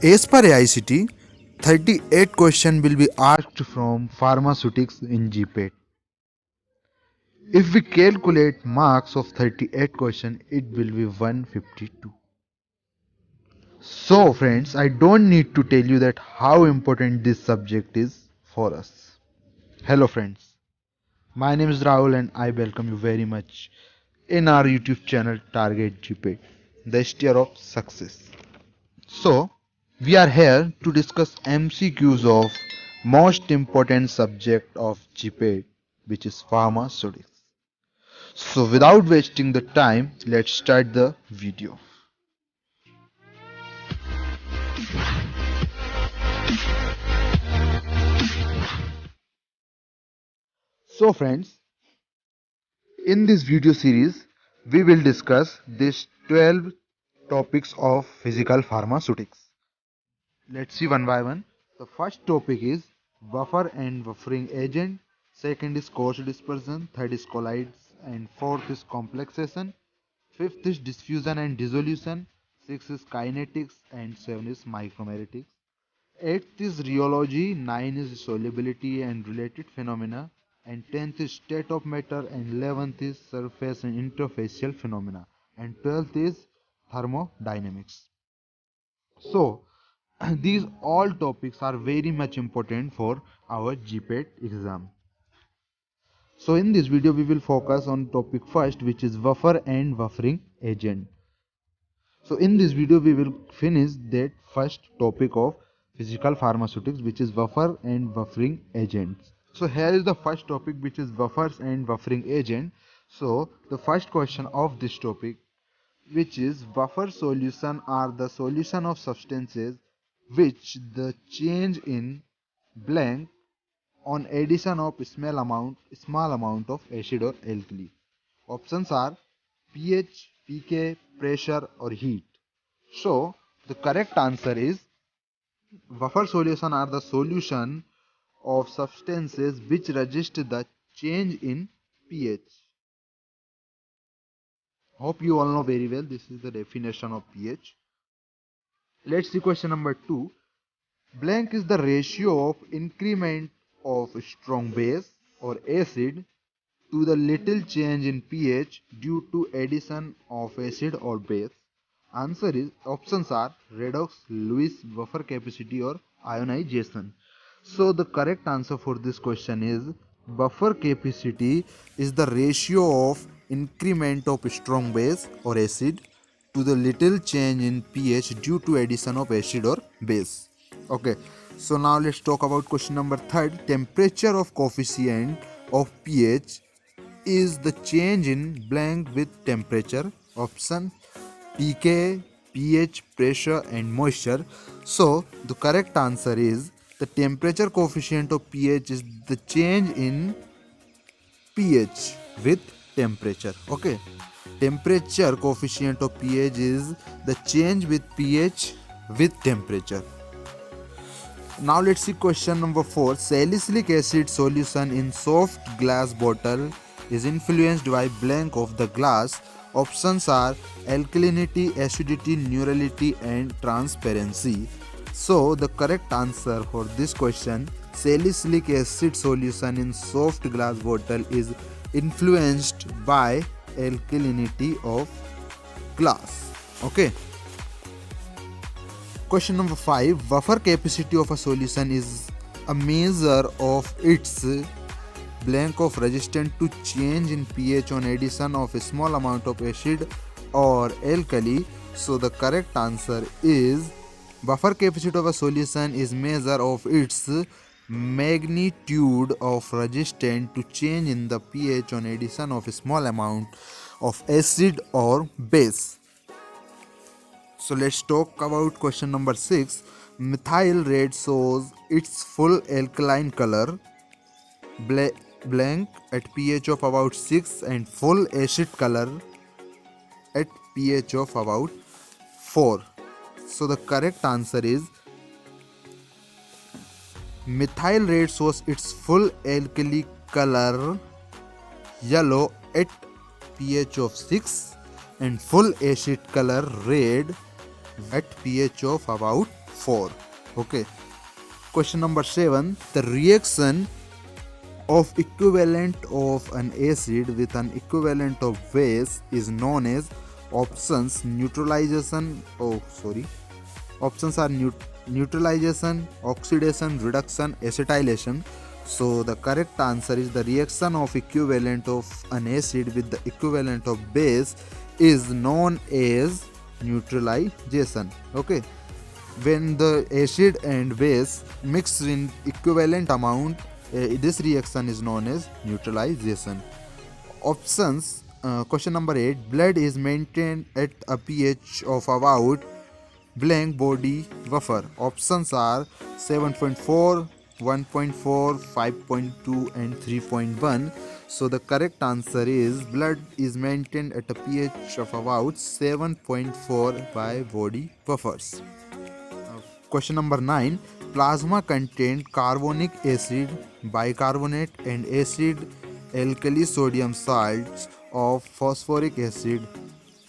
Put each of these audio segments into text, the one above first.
As per AICT, 38 questions will be asked from pharmaceutics in GPAT. If we calculate marks of 38 questions, it will be 152. So friends, I don't need to tell you that how important this subject is for us. Hello friends, my name is Rahul and I welcome you very much in our YouTube channel Target GPAT, the steer of success. So, we are here to discuss MCQs of most important subject of GPAT, which is pharmaceutics. So, without wasting the time, let's start the video. So, friends, in this video series, we will discuss these 12 topics of physical pharmaceutics. Let's see one by one. The first topic is buffer and buffering agent. Second is coarse dispersion. Third is colloids. And fourth is complexation. Fifth is diffusion and dissolution. Sixth is kinetics. And seven is micromeritics. Eighth is rheology. Nine is solubility and related phenomena. And tenth is state of matter. And 11th is surface and interfacial phenomena. And 12th is thermodynamics. So, these all topics are very much important for our GPAT exam. So in this video we will focus on topic first, which is buffer and buffering agent. So in this video we will finish that first topic of physical pharmaceutics, which is buffer and buffering agents. So here is the first topic, which is buffers and buffering agent. So the first question of this topic, which is buffer solution, are the solution of substances which the change in blank on addition of small amount of acid or alkali. Options are pH, pK, pressure or heat. So the correct answer is buffer solution are the solution of substances which resist the change in pH. Hope you all know very well this is the definition of pH. Let's see question number 2. Blank is the ratio of increment of strong base or acid to the little change in pH due to addition of acid or base. Answer is options are redox, Lewis, buffer capacity or ionization. So the correct answer for this question is buffer capacity is the ratio of increment of strong base or acid to the little change in pH due to addition of acid or base. Okay, so now let's talk about question number 3. Temperature of coefficient of pH is the change in blank with temperature. Option pK, pH, pressure and moisture. So the correct answer is the temperature coefficient of pH is the change in pH with temperature. Okay, temperature coefficient of pH is the change with pH with temperature. Now let's see question number 4. Salicylic acid solution in soft glass bottle is influenced by blank of the glass. Options are alkalinity, acidity, neurality and transparency. So the correct answer for this question, salicylic acid solution in soft glass bottle is influenced by alkalinity of glass. Okay. Question number 5. Buffer capacity of a solution is a measure of its blank of resistance to change in pH on addition of a small amount of acid or alkali. So the correct answer is buffer capacity of a solution is measure of its magnitude of resistance to change in the pH on addition of a small amount of acid or base. So let's talk about question number 6. Methyl red shows its full alkaline color blank at pH of about 6 and full acid color at pH of about 4. So the correct answer is methyl red shows its full alkali color yellow at pH of 6 and full acid color red at pH of about 4. Okay. Question number 7. The reaction of equivalent of an acid with an equivalent of base is known as options neutralization. Options are neutralization, oxidation, reduction, acetylation. So the correct answer is the reaction of equivalent of an acid with the equivalent of base is known as neutralization. Okay. When the acid and base mix in equivalent amount, this reaction is known as neutralization. Options. Question number 8. Blood is maintained at a pH of about blank body buffer. Options are 7.4, 1.4, 5.2 and 3.1. So the correct answer is blood is maintained at a pH of about 7.4 by body buffers. Question number 9. Plasma contains carbonic acid, bicarbonate and acid alkali sodium salts of phosphoric acid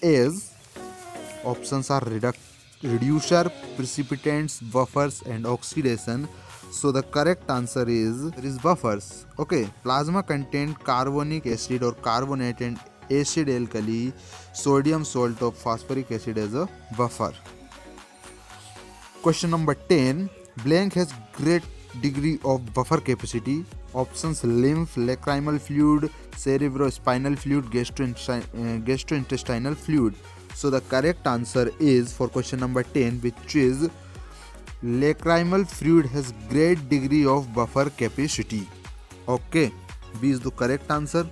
as options are reducer, precipitants, buffers and oxidation. So the correct answer is buffers. Okay, plasma contains carbonic acid or carbonate and acid alkali sodium salt of phosphoric acid as a buffer. Question number 10. Blank has great degree of buffer capacity. Options lymph, lacrimal fluid, cerebrospinal fluid, gastrointestinal fluid. So the correct answer is for question number 10, which is lacrimal fluid has great degree of buffer capacity. Okay, B is the correct answer.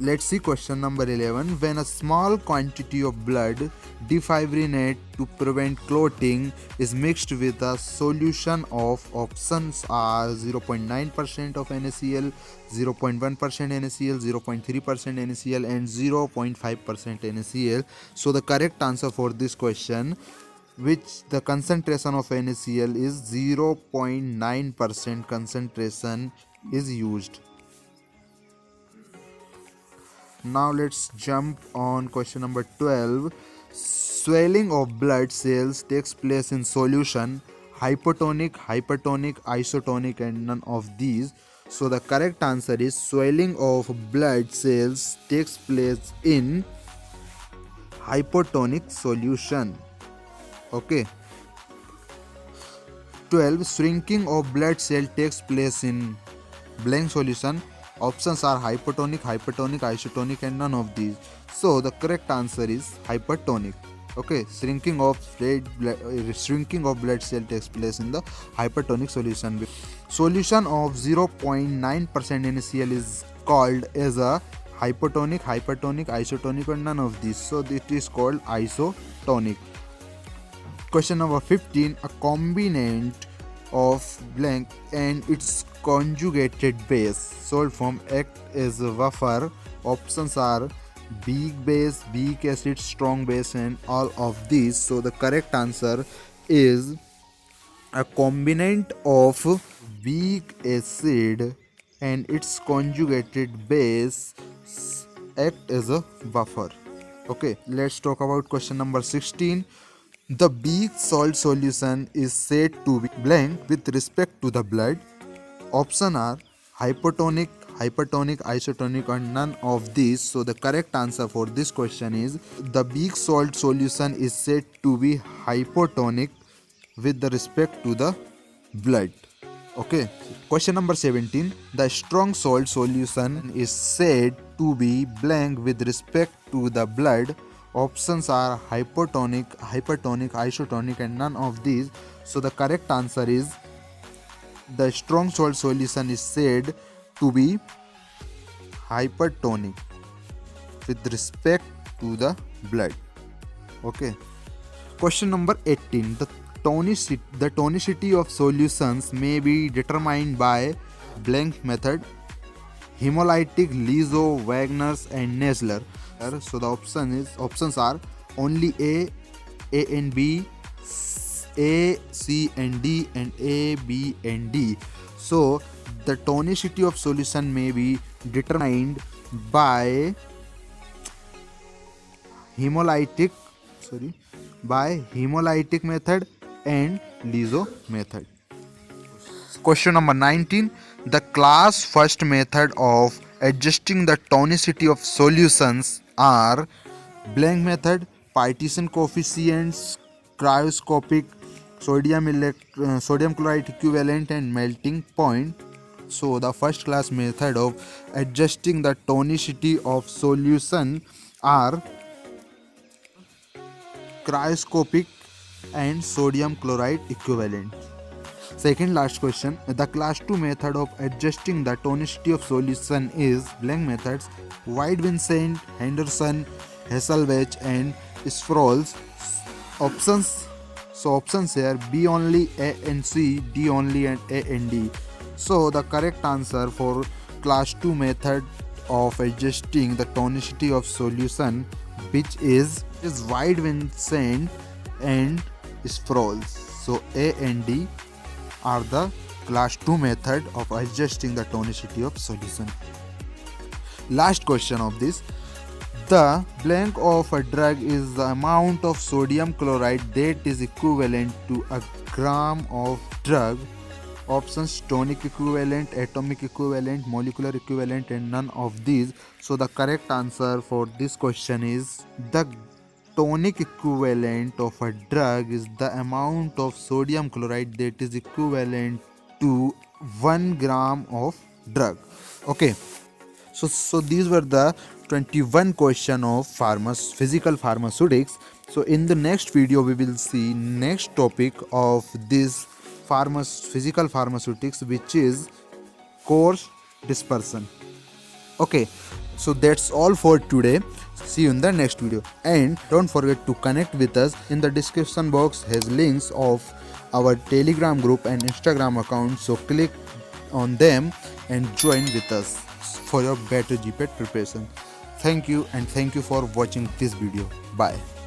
Let's see question number 11. When a small quantity of blood defibrillate to prevent clotting is mixed with a solution of options are 0.9% of NaCl, 0.1% NaCl, 0.3% NaCl and 0.5% NaCl. So the correct answer for this question, which the concentration of NaCl is 0.9% concentration is used. Now let's jump on question number 12. Swelling of blood cells takes place in solution, hypotonic, hypertonic, isotonic and none of these. So the correct answer is swelling of blood cells takes place in hypotonic solution. Okay. 12. Shrinking of blood cell takes place in blank solution. Options are hypotonic, hypertonic, isotonic and none of these. So the correct answer is hypertonic. Okay, shrinking of blood cell takes place in the hypertonic solution. Solution of 0.9% NaCl is called as a hypotonic, hypertonic, isotonic and none of these. So it is called isotonic. Question number 15. A combinant of blank and its conjugated base salt form act as a buffer. Options are weak base, weak acid, strong base and all of these. So the correct answer is a combinant of weak acid and its conjugated base act as a buffer. Okay, let's talk about question number 16. The weak salt solution is said to be blank with respect to the blood. Options are hypotonic, hypertonic, isotonic and none of these. So the correct answer for this question is the weak salt solution is said to be hypotonic with the respect to the blood. Okay. Question number 17. The strong salt solution is said to be blank with respect to the blood. Options are hypotonic, hypertonic, isotonic and none of these. So the correct answer is the strong salt solution is said to be hypertonic with respect to the blood. Okay. Question number 18. The tonicity of solutions may be determined by blank method: hemolytic, Lizo, Wagner's and Nesler. So the options are only A and B, A, C and D and A, B and D. So the tonicity of solution may be determined by hemolytic method, and LISO method. Question number 19. The class first method of adjusting the tonicity of solutions are blank method, partition coefficients, cryoscopic, sodium chloride equivalent and melting point. So the first class method of adjusting the tonicity of solution are cryoscopic and sodium chloride equivalent. Second last question. The class 2 method of adjusting the tonicity of solution is blank methods, White Vincent, Henderson, Hasselbalch and Sproul's. Options. So options here B only, A and C, D only and A and D. So the correct answer for class 2 method of adjusting the tonicity of solution, which is White Vincent and Sproul's. So A and D are the class 2 method of adjusting the tonicity of solution. Last question of this. The blank of a drug is the amount of sodium chloride that is equivalent to a gram of drug. Options: tonic equivalent, atomic equivalent, molecular equivalent and none of these. So the correct answer for this question is the tonic equivalent of a drug is the amount of sodium chloride that is equivalent to 1 gram of drug. Okay, so these were the 21 question of physical pharmaceutics. So in the next video we will see next topic of this physical pharmaceutics, which is coarse dispersion. Okay, so that's all for today. See you in the next video, and don't forget to connect with us. In the description box has links of our Telegram group and Instagram account, so click on them and join with us for your better GPAT preparation. Thank you, and thank you for watching this video. Bye.